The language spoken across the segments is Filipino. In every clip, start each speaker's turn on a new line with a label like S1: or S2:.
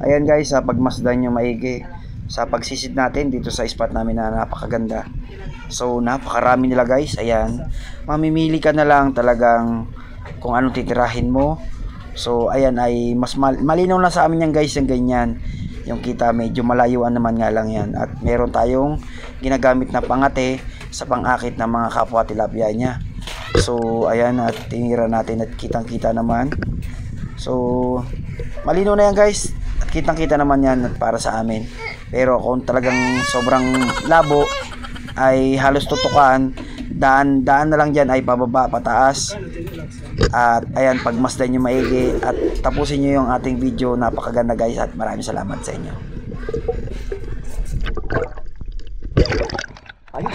S1: Ayan guys, pagmasdan nyo maigi sa pagsisid natin dito sa spot namin na napakaganda. So napakarami nila guys. Ayan, mamimili ka na lang talagang kung anong titirahin mo. So ayan ay mas malinaw na sa amin yan guys, yung ganyan. Yung kita medyo malayuan naman nga lang yan. At meron tayong ginagamit na pangate sa pangakit ng mga kapwa tilapia niya. So ayan, at tinira natin at kitang kita naman. So malinaw na yan guys, at kitang kita naman yan at para sa amin. Pero kung talagang sobrang labo ay halos tutukan, daan na lang dyan ay pababa pataas. At ayan, pagmasdan nyo maigi at tapusin nyo yung ating video. Napakaganda guys, at maraming salamat sa inyo. Ayun.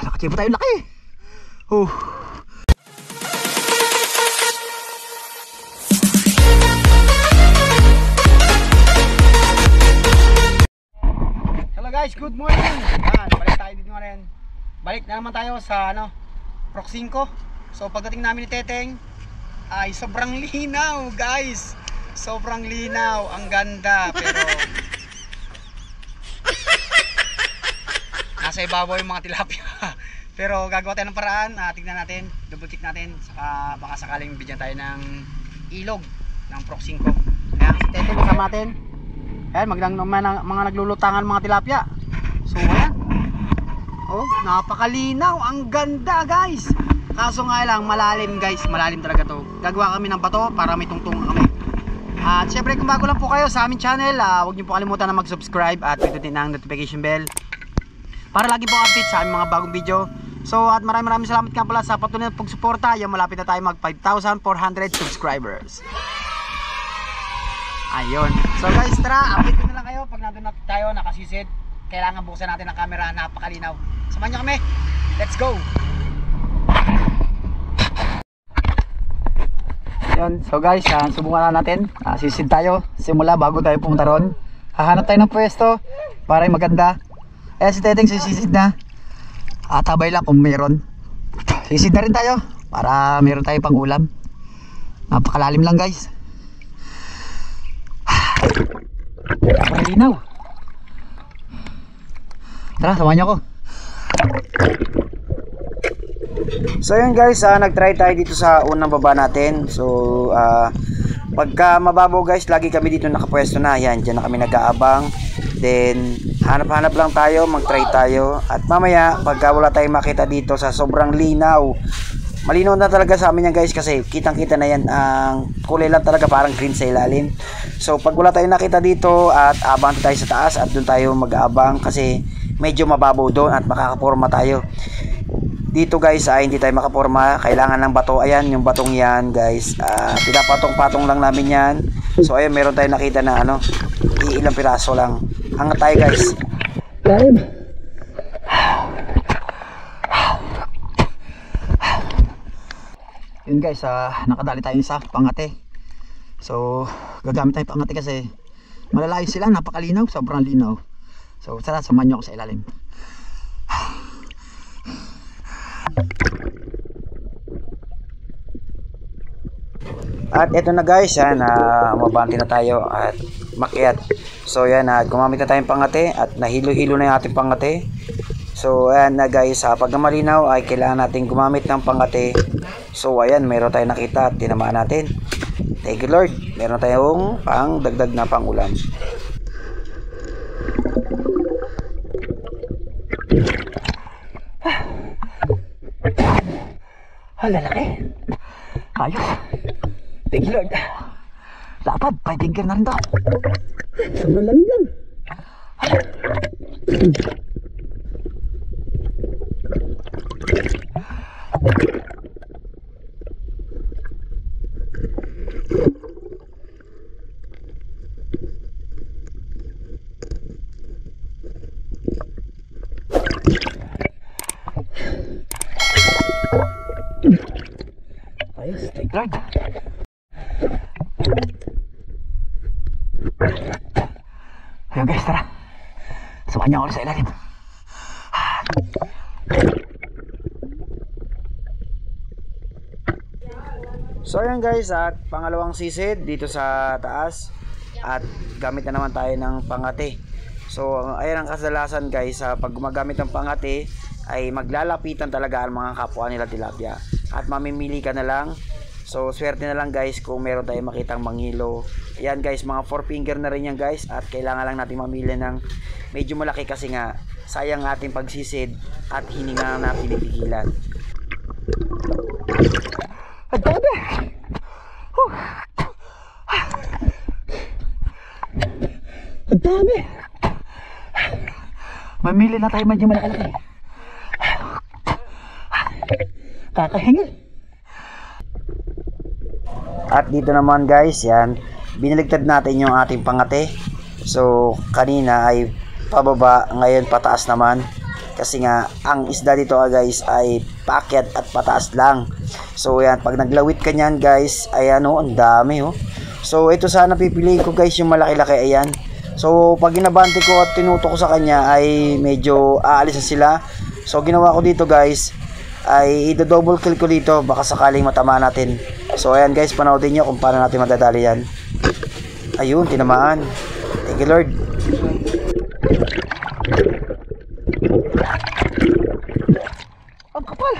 S1: Nakatibo tayo laki. Hello guys, good morning. Yan, balik tayo dito ngayon. Balik na naman tayo sa Proc 5. So pagdating namin ni Teteng ay sobrang linaw guys. Sobrang linaw, ang ganda, pero nasa ibabaw yung mga tilapia. Pero gagawa tayo ng paraan, tignan natin, double check natin, saka baka sakaling bigyan tayo ng ilog ng Proc 5. Ayan, si Teteng kasama natin. Ayan, mga naglulutangan mga tilapia. So ayan, oh, napakalinaw, ang ganda guys. Kaso nga lang, malalim guys, malalim talaga to. Gagawa kami ng bato para may tungtong kami. At syempre kung bago lang po kayo sa aming channel, huwag niyo po kalimutan na mag-subscribe at pindutin ang notification bell para lagi po update sa aming mga bagong video. So at maraming salamat nga pala sa patuloy na pagsuporta. Yung malapit na tayo mag 5,400 subscribers. Ayun. So guys, tara, update ko na lang kayo pag nandun na tayo nakasisid. Kailangan buksan natin ang camera, napakalinaw. Samahan nyo kami. Let's go. Ayun. So guys, subukan na natin. Sisid tayo simula bago tayo pumunta ron. Hahanap tayo ng pwesto para ay maganda. Ayan si Teteng, sisid na. Tabay lang kung meron. Sisid na rin tayo para meron tayo pang ulam. Napakalalim lang guys. Malinaw. Tara, samahan niyo ako. So yun guys, nag-try tayo dito sa unang baba natin. So pagka mababaw guys, lagi kami dito nakapwesto na. Yan, dyan na kami nag-aabang. Then hanap-hanap lang tayo, mag-try tayo. At mamaya, pagka wala tayong makita dito sa sobrang linaw, malinaw na talaga sa amin yan guys, kasi kitang kita na yan, ang kulay lang talaga parang green sa ilalim. So pag wala tayong nakita dito at abang tayo sa taas at doon tayo mag-aabang, kasi medyo mababaw doon at makakaporma tayo. Dito guys ay hindi tayo makaporma, kailangan ng bato. Ayan yung batong yan guys, pinapatong-patong lang namin yan. So ayun, meron tayong nakita na ilang piraso lang. Angat tayo guys. Lalim. Yun guys, nakadali tayo sa pangate. So gagamit tayo pangate kasi malalayo sila, napakalinaw, sobrang linaw. So tara, samahan nyo ako sa ilalim. At eto na guys, mabanti na tayo at makyat. So yan, gumamit na tayong pangate at nahilo-hilo na yung ating pangate. So ayan na guys, pag malinaw ay kailangan natin gumamit ng pangate. So ayan, meron tayong nakita at tinamaan natin. Thank you Lord, meron tayong pang dagdag na pang ulam. Lalaki. Ayos. Thank you Lord. Lapad, 5 finger na rin to. Sobrang lamig lang. Ayos, thank you Lord. Ayun guys, tara. Samahan niyo ako sa ilalim. So ayan guys, at pangalawang sisid dito sa taas. At gamit na naman tayo ng pangate. So ayan ang kasalasan guys, pag gumagamit ng pangate ay maglalapitan talaga ang mga kapwa nila tilapia. At mamimili ka na lang. So swerte na lang guys kung meron tayong makitang manghilo. Ayan guys, mga 4 finger na rin yan guys. At kailangan lang natin mamili ng medyo malaki kasi nga sayang ating pagsisid at hininga na pinipigilan.
S2: Ang dami! Ang dami! Mamili na tayo medyo malaki. Kakahingin.
S1: At dito naman guys, yan, biniligtad natin yung ating pangate. So kanina ay pababa, ngayon pataas naman. Kasi nga ang isda dito guys ay paakyat at pataas lang. So yan, pag naglawit ka nyan guys, ayan ang dami So ito sana pipiliin ko guys, yung malaki-laki, ayan. So pag inabante ko at tinuto ko sa kanya ay medyo aalis na sila. So ginawa ko dito guys ay i-double kill ko dito, baka sakaling matama natin. So ayan guys, panoodin nyo kung paano natin madadali yan. Ayun, tinamaan. Thank you Lord.
S2: Ang kapal.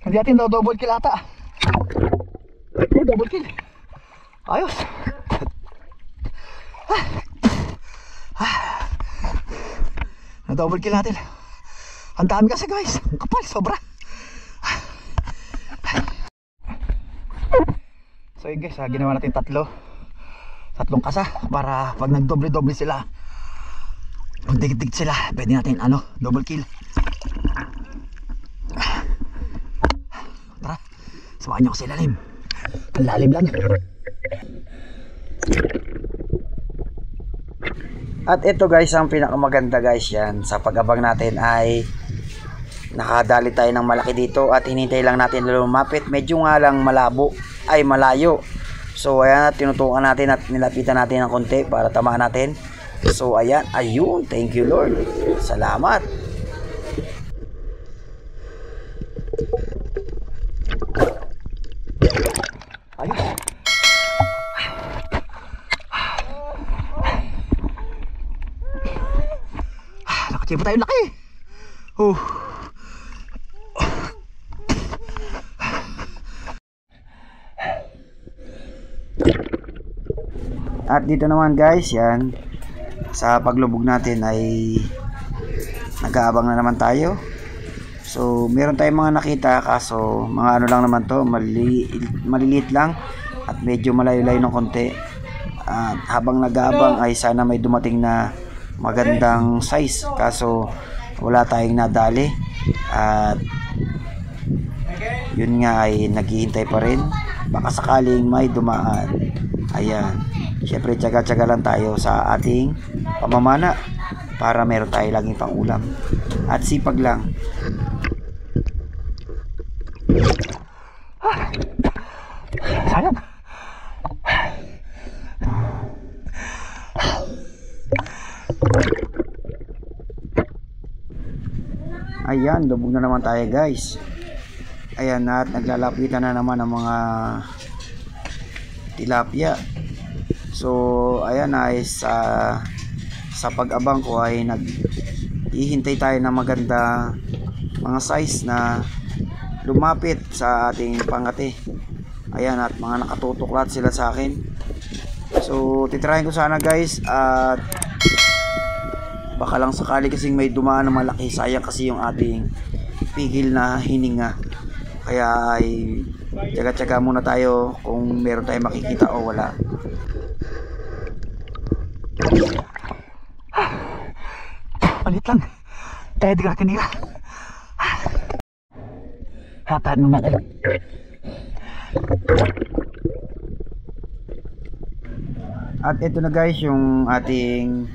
S2: Hindi natin daw double kill ata. Double kill. Ayos. Na double kill natin. Ang dami kasi guys. Ang kapal, sobra. So yun guys, ginawa natin tatlong kasa para pag nagdoble-doble sila, pag digit sila, pwede natin double kill. Tara, samahan nyo ako sa ilalim. Ang lalim lang.
S1: At ito guys, ang pinakamaganda guys yan sa pag-abang natin ay nakadali tayo ng malaki dito at hinintay lang natin lumapit. Medyo nga lang malabo ay malayo. So ayan, tinutukan natin at nilapitan natin ng konti para tamaan natin. So ayan, ayun, thank you Lord. Salamat.
S2: Ayun. Nakachimpo tayo laki.
S1: At dito naman guys, yan, sa paglubog natin ay nag-aabang na naman tayo. So meron tayong mga nakita, kaso mga ano lang naman to, maliliit lang at medyo malayo-layo ng konti. At habang nag-aabang ay sana may dumating na magandang size, kaso wala tayong nadali. At yun nga ay naghihintay pa rin, baka sakaling may dumaan. Ayan, syempre tiyaga-tiyaga lang tayo sa ating pamamana para meron tayo laging pang ulam at sipag lang.
S2: Sayang.
S1: Ayan, lubog na naman tayo guys. Ayan, at naglalapitan na naman ang mga tilapia. So ayan ay sa pag-abang ko ay naghihintay tayo ng maganda mga size na lumapit sa ating pangate. Ayan, at mga nakatutok lahat sila sa akin. So titrahin ko sana guys, at baka lang sakali kasing may dumaan na malaki, sayang kasi yung ating pigil na hininga. Kaya ay tiyaga-tiyaga muna tayo kung meron tayong makikita o wala.
S2: Palit lang. Tayo di ka kanila. Hataan mo natin.
S1: At ito na guys yung ating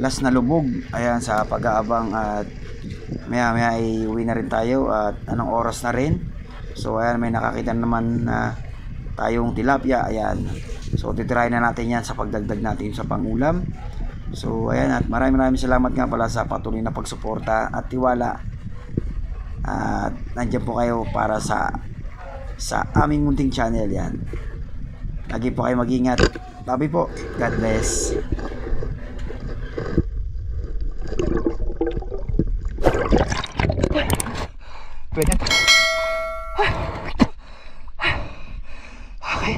S1: last na lubog. Ayan, sa pag-aabang, at maya maya ay uwi na rin tayo at anong oras na rin. So ayan, may nakakita naman na tayong tilapia. Ayan, so titirahin na natin yan sa pagdagdag natin sa pangulam. So ayan, at maraming salamat nga pala sa patuloy na pagsuporta at tiwala. At nandiyan po kayo para sa sa aming munting channel yan. Lagi po kayo mag-ingat. Love you po. God bless.
S2: Pwede na. Okay.